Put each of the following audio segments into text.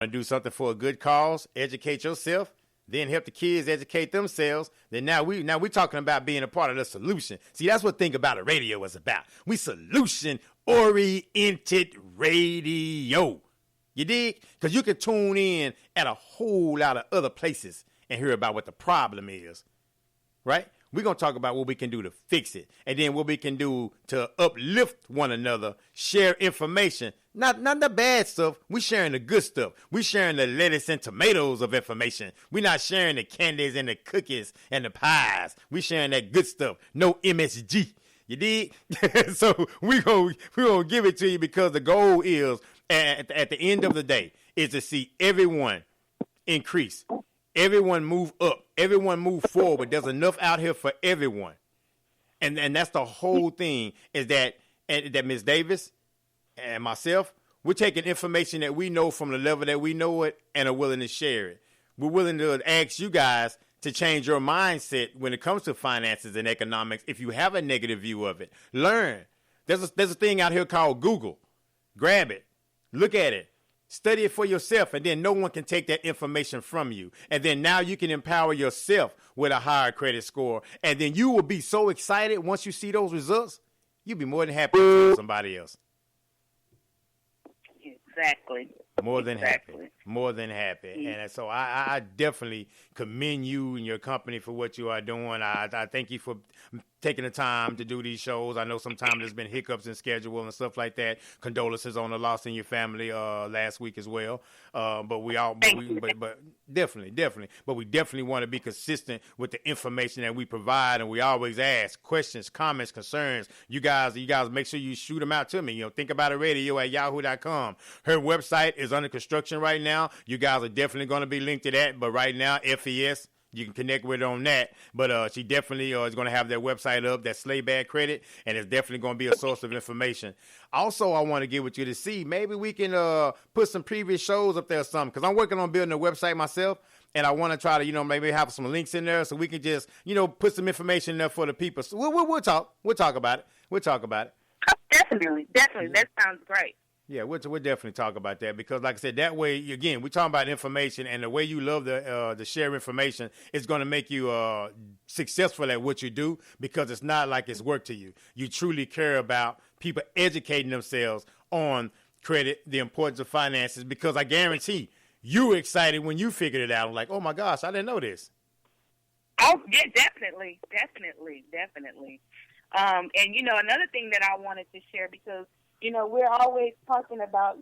to do something for a good cause, educate yourself, then help the kids educate themselves. Then now we talking about being a part of the solution. See, that's what Think About It Radio is about. We solution oriented radio. You dig? Because you can tune in at a whole lot of other places and hear about what the problem is, right? We're going to talk about what we can do to fix it, and then what we can do to uplift one another, share information. Not the bad stuff. We're sharing the good stuff. We're sharing the lettuce and tomatoes of information. We're not sharing the candies and the cookies and the pies. We're sharing that good stuff. No MSG. You dig? So we're gonna give it to you because the goal is, at the end of the day, is to see everyone increase. Everyone move up. Everyone move forward. There's enough out here for everyone. And that's the whole thing, is that Ms. Davis and myself, we're taking information that we know from the level that we know it and are willing to share it. We're willing to ask you guys to change your mindset when it comes to finances and economics. If you have a negative view of it, learn. There's a thing out here called Google. Grab it. Look at it. Study it for yourself, and then no one can take that information from you. And then now you can empower yourself with a higher credit score. And then you will be so excited once you see those results, you'll be more than happy to tell somebody else. Exactly. More than happy. More than happy. Mm-hmm. And so I definitely commend you and your company for what you are doing. I thank you for taking the time to do these shows. I know sometimes there's been hiccups in schedule and stuff like that. Condolences on the loss in your family last week as well. But definitely. But we definitely want to be consistent with the information that we provide, and we always ask questions, comments, concerns. You guys make sure you shoot them out to me. Think About It Radio at yahoo.com. Her website is under construction right now. You guys are definitely going to be linked to that. But right now, FES, you can connect with her on that. But she definitely is going to have their website up, that Slay Bag Credit, and it's definitely going to be a source of information. Also, I want to get with you to see, maybe we can put some previous shows up there or something, because I'm working on building a website myself, and I want to try to, maybe have some links in there so we can just, put some information there for the people. So we'll talk. We'll talk about it. Oh, definitely. Yeah. That sounds great. Yeah, we'll definitely talk about that, because, like I said, that way, again, we're talking about information, and the way you love to share information is going to make you successful at what you do, because it's not like it's work to you. You truly care about people educating themselves on credit, the importance of finances, because I guarantee you were excited when you figured it out. I'm like, oh, my gosh, I didn't know this. Oh, yeah, definitely. And, another thing that I wanted to share, because we're always talking about,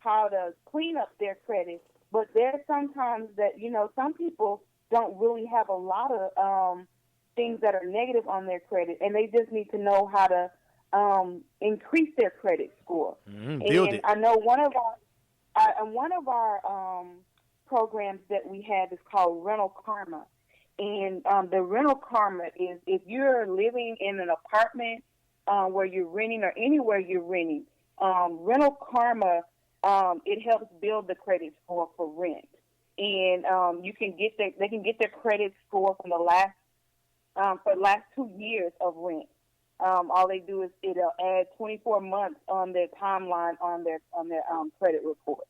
how to clean up their credit. But there's sometimes that, some people don't really have a lot of things that are negative on their credit, and they just need to know how to increase their credit score. Build it. I know one of our programs that we have is called Rental Karma. And the Rental Karma is, if you're living in an apartment where you're renting or anywhere you're renting, Rental Karma, it helps build the credit score for rent. And they can get their credit score from for the last 2 years of rent. All they do is it'll add 24 months on their timeline on their credit report.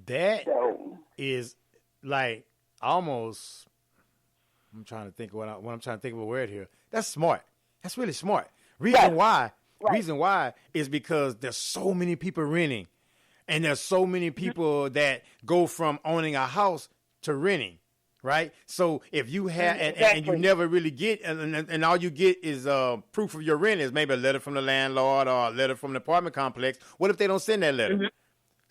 That is like almost. I'm trying to think what I'm trying to think of a word here. That's smart. That's really smart. Reason why is because there's so many people renting, and there's so many people that go from owning a house to renting, right? So if you have, and you never really get, and all you get is proof of your rent is maybe a letter from the landlord or a letter from the apartment complex. What if they don't send that letter? Mm-hmm.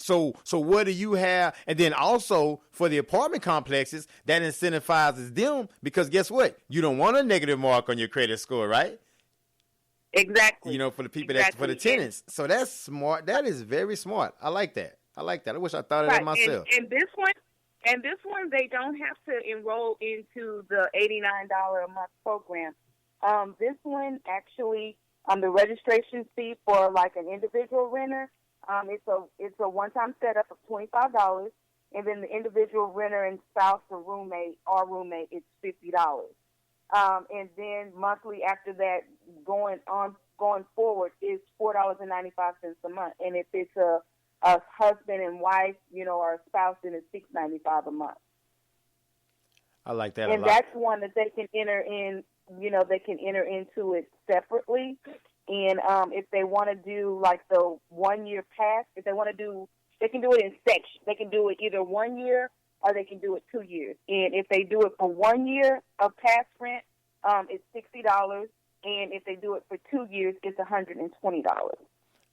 So what do you have? And then also for the apartment complexes, that incentivizes them, because guess what? You don't want a negative mark on your credit score, right? Exactly. For the people, for the tenants. So that's smart. That is very smart. I like that. I wish I thought of that myself. And this one, they don't have to enroll into the $89 a month program. This one actually, the registration fee for like an individual renter, it's a one-time setup of $25, and then the individual renter and spouse or roommate, it's $50. And then monthly after that, going forward, is $4.95 a month. And if it's a a husband and wife, or a spouse, then it's $6.95 a month. I like that and a lot. That's one that they can enter in. They can enter into it separately. And if they want to do like the 1 year pass, if they want to do, they can do it in sections. They can do it either 1 year or they can do it 2 years. And if they do it for 1 year of pass rent, it's $60. And if they do it for 2 years, it's $120.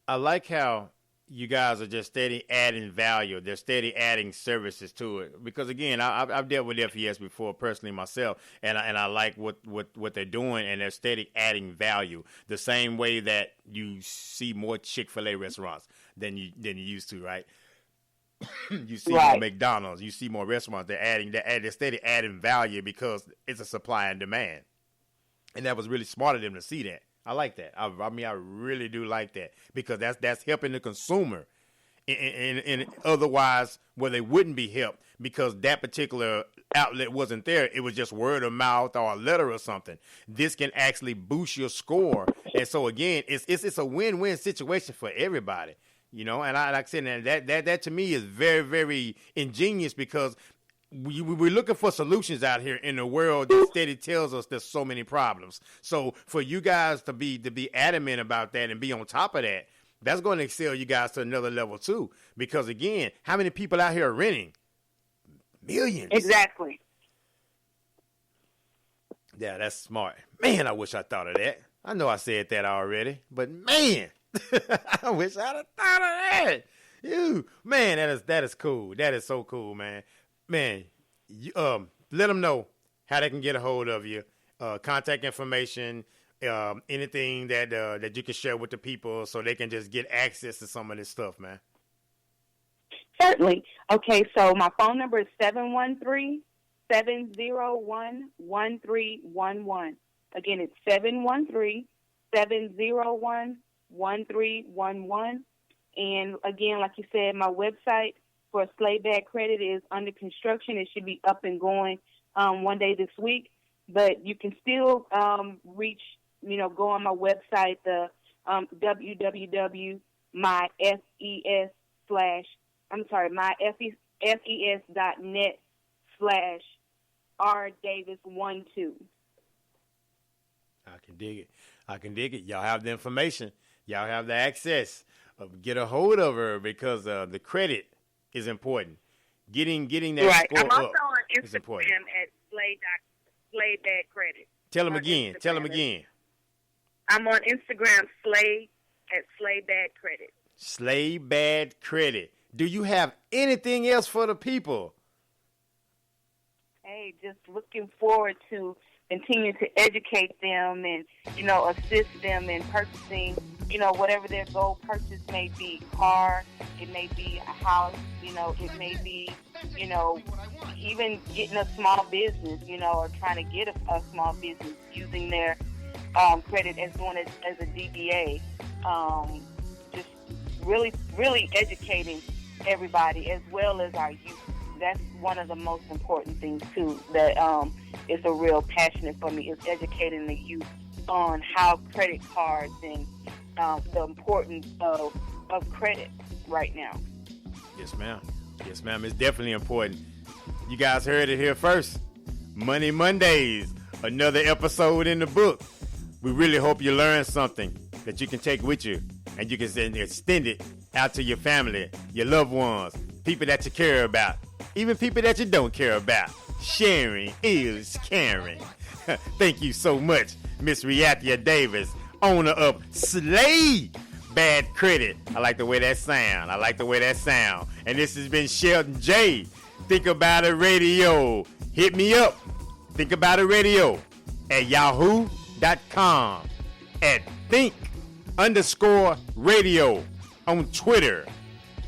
I like how you guys are just steady adding value. They're steady adding services to it. Because again, I've dealt with FES before personally myself, and I like what they're doing, and they're steady adding value. The same way that you see more Chick-fil-A restaurants than you used to, right? You see more McDonald's, you see more restaurants. They're steady adding value because it's a supply and demand, and that was really smart of them to see that. I like that. I really do like that because that's helping the consumer, and otherwise, where they wouldn't be helped because that particular outlet wasn't there. It was just word of mouth or a letter or something. This can actually boost your score, and so again, it's a win-win situation for everybody. And like I said, that to me is very, very ingenious because we're looking for solutions out here in a world that steady tells us there's so many problems. So for you guys to be adamant about that and be on top of that, that's going to excel you guys to another level too. Because again, how many people out here are renting? Millions. Exactly. Yeah, that's smart. Man, I wish I thought of that. I know I said that already, but man, I wish I'd have thought of that. Man, that is cool. That is so cool, man. Man, let them know how they can get a hold of you, contact information, anything that you can share with the people so they can just get access to some of this stuff, man. Certainly. Okay, so my phone number is 713-701-1311. Again, it's 713-701-1311. And again, like you said, my website for Slayback Credit is under construction. It should be up and going one day this week. But you can still reach, go on my website, the myfes.net/rdavis12. I can dig it. Y'all have the information. Y'all have the access. Get a hold of her because the credit is important. Getting that score I'm also up on is important. Instagram at Slayback Credit. Tell them again. I'm on Instagram, Slayback Credit. Slayback Credit. Do you have anything else for the people? Hey, just looking forward to continue to educate them and, assist them in purchasing, whatever their goal purchase may be. Car, it may be a house, it may be, even getting a small business, or trying to get a small business using their credit as doing it as a DBA. Just really, really educating everybody as well as our youth. That's one of the most important things, too, that is a real passion for me, is educating the youth on how credit cards and the importance of credit right now. Yes, ma'am. Yes, ma'am. It's definitely important. You guys heard it here first. Money Mondays, another episode in the book. We really hope you learned something that you can take with you and you can extend it out to your family, your loved ones, people that you care about, even people that you don't care about. Sharing is caring. Thank you so much, Miss Reathia Davis, owner of Slayback Credit. I like the way that sound. And this has been Shelton J. Think About It Radio. Hit me up. Think About It Radio at yahoo.com, at think_radio on Twitter,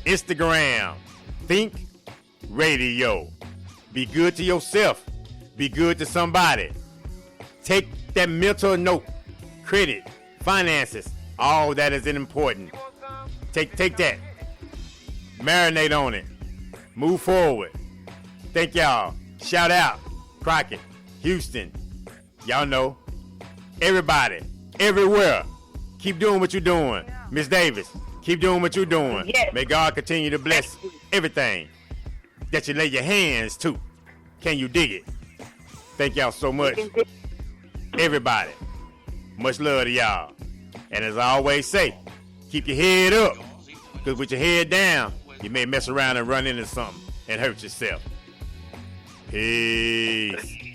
Instagram, Think Radio. Be good to yourself. Be good to somebody. Take that mental note. Credit, finances, all that is important. Take that. Marinate on it. Move forward. Thank y'all. Shout out. Crockett, Houston. Y'all know. Everybody. Everywhere. Keep doing what you're doing. Miss Davis, Keep doing what you're doing. Yes. May God continue to bless everything that you lay your hands to. Can you dig it? Thank y'all so much. Everybody. Much love to y'all. And as I always say, keep your head up. Because with your head down, you may mess around and run into something and hurt yourself. Peace.